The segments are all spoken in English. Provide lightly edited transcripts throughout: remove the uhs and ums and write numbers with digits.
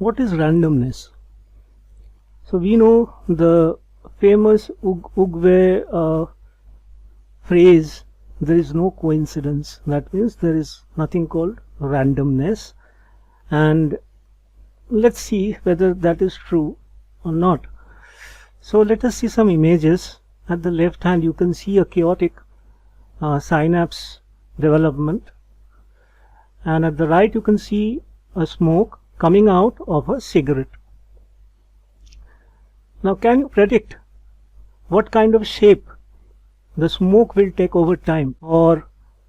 what is randomness? So we know the famous Ugve phrase, there is no coincidence. That means there is nothing called randomness, and let's see whether that is true or not. So let us see some images. At the left hand you can see a chaotic synapse development, and at the right you can see a smoke coming out of a cigarette. Now can you predict what kind of shape the smoke will take over time, or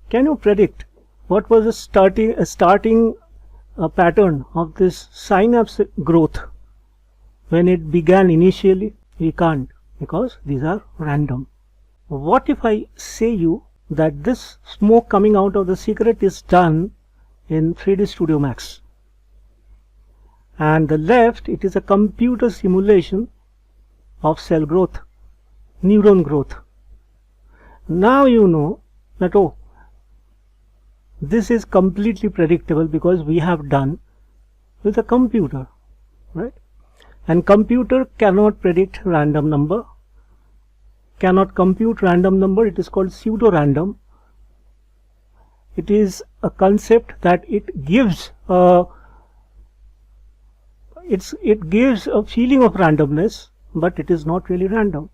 can you predict what was the starting pattern of this synapse growth when it began initially? We can't, because these are random. What if I say you that this smoke coming out of the cigarette is done in 3D Studio Max, and the left, it is a computer simulation of cell growth, neuron growth. Now you know that, oh, this is completely predictable because we have done with a computer, right? And computer cannot predict random number, cannot compute random number. It is called pseudo-random. It is a concept that it gives a feeling of randomness, but it is not really random.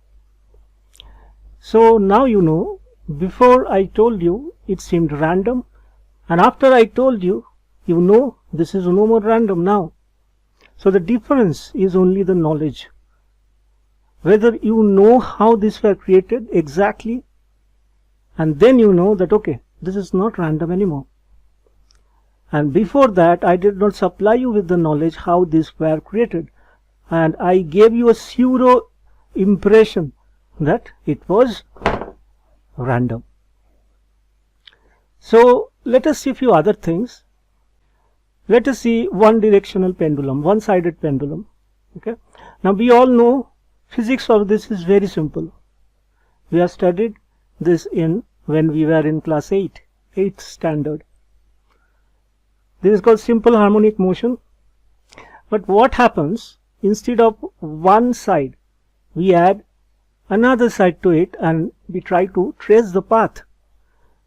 So now you know, before I told you it seemed random, and after I told you, you know this is no more random now. So the difference is only the knowledge. Whether you know how these were created exactly, and then you know that, okay, this is not random anymore. And before that, I did not supply you with the knowledge how these were created, and I gave you a pseudo impression that it was random. So let us see a few other things. Let us see one directional pendulum, one-sided pendulum. Okay. Now we all know physics of this is very simple. We have studied this when we were in class 8th standard. This is called simple harmonic motion. But what happens, instead of one side, we add another side to it and we try to trace the path.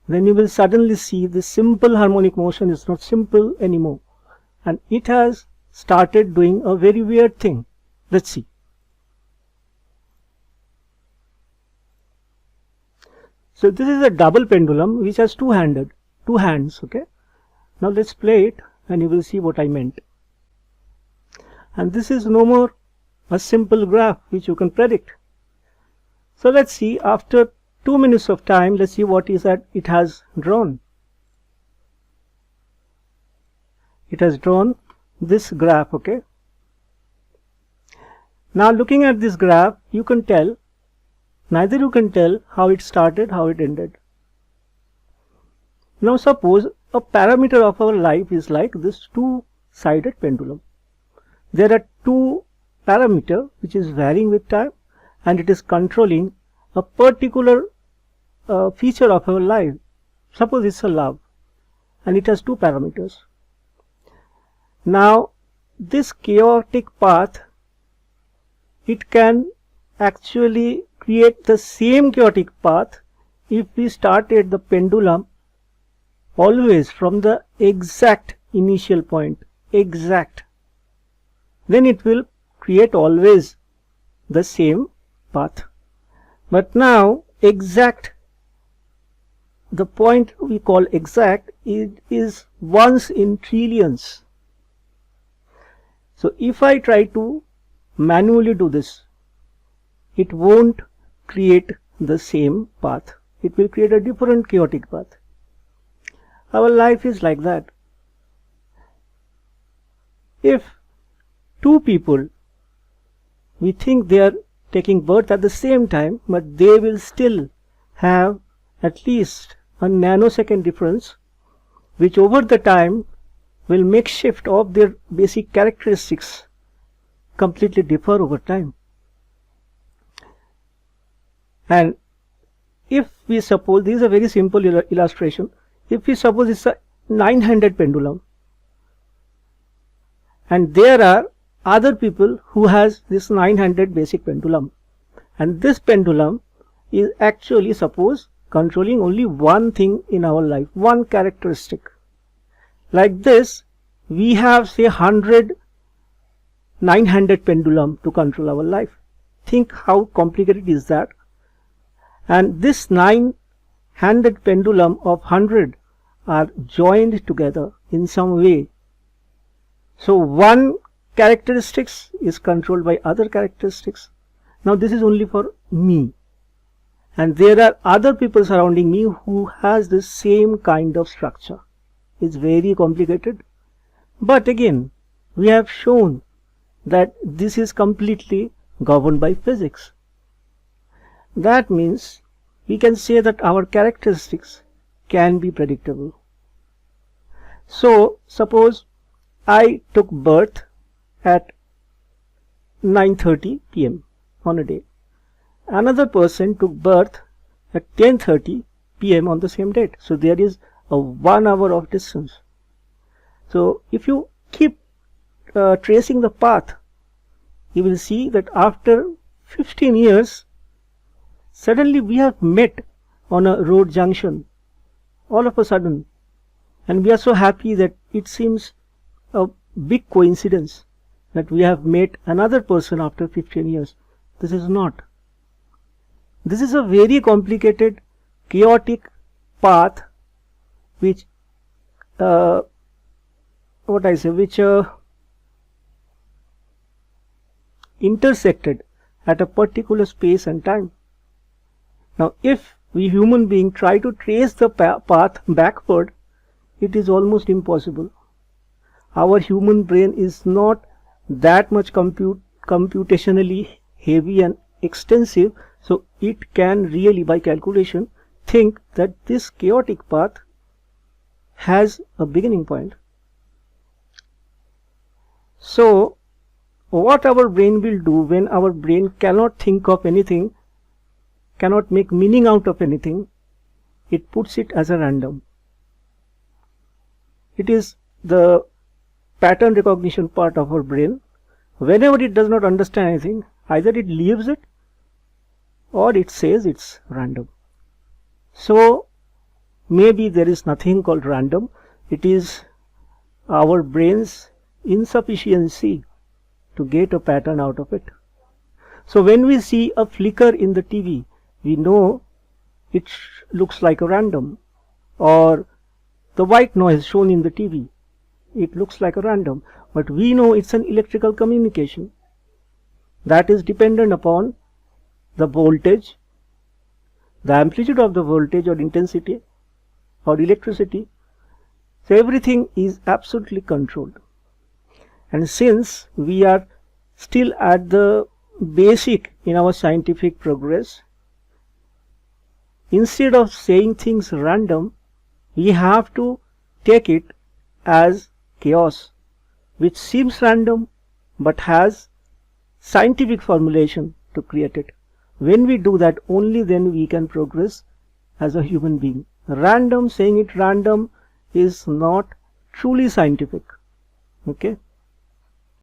Then you will suddenly see the simple harmonic motion is not simple anymore, and it has started doing a very weird thing. Let's see. So this is a double pendulum which has two hands. Okay. Now let's play it and you will see what I meant. And this is no more a simple graph which you can predict. So let's see, after 2 minutes of time, let's see what is that it has drawn. It has drawn this graph, okay. Now looking at this graph, you can tell, neither you can tell how it started, how it ended. Now suppose a parameter of our life is like this two-sided pendulum. There are two parameters which is varying with time, and it is controlling a particular feature of our life. Suppose it's a love, and it has two parameters. Now this chaotic path, it can actually create the same chaotic path if we started the pendulum always from the exact initial point, then it will create always the same path. But now exact, the point we call exact, it is once in trillions. So if I try to manually do this, it won't create the same path. It will create a different chaotic path. Our life is like that. If two people, we think they are taking birth at the same time, but they will still have at least a nanosecond difference, which over the time will make shift of their basic characteristics completely differ over time. And if we suppose, this is a very simple illustration, if we suppose it's a 9-handed pendulum, and there are other people who has this 900 basic pendulum, and this pendulum is actually suppose controlling only one thing in our life, one characteristic. Like this, we have say 100 900 pendulum to control our life. Think how complicated is that. And this 900 pendulum of 100 are joined together in some way. So one characteristics is controlled by other characteristics. Now this is only for me, and there are other people surrounding me who has the same kind of structure. It's very complicated, but again we have shown that this is completely governed by physics. That means we can say that our characteristics can be predictable. So suppose I took birth at 9:30 p.m. on a day. Another person took birth at 10:30 p.m. on the same date. So there is a 1 hour of distance. So if you keep tracing the path, you will see that after 15 years, suddenly we have met on a road junction, all of a sudden, and we are so happy that it seems a big coincidence that we have met another person after 15 years. This is not. This is a very complicated, chaotic path which intersected at a particular space and time. Now if we human beings try to trace the path backward, it is almost impossible. Our human brain is not that much computationally heavy and extensive, so it can really by calculation think that this chaotic path has a beginning point. So what our brain will do when our brain cannot think of anything, cannot make meaning out of anything, it puts it as a random. It is the pattern recognition part of our brain. Whenever it does not understand anything, either it leaves it or it says it's random. So maybe there is nothing called random. It is our brain's insufficiency to get a pattern out of it. So when we see a flicker in the TV, we know it looks like a random, or the white noise shown in the TV, it looks like a random, but we know it's an electrical communication that is dependent upon the voltage, the amplitude of the voltage or intensity or electricity. So everything is absolutely controlled. And since we are still at the basic in our scientific progress, instead of saying things random, we have to take it as chaos, which seems random but has scientific formulation to create it. When we do that, only then we can progress as a human being. Random, saying it random is not truly scientific. Okay.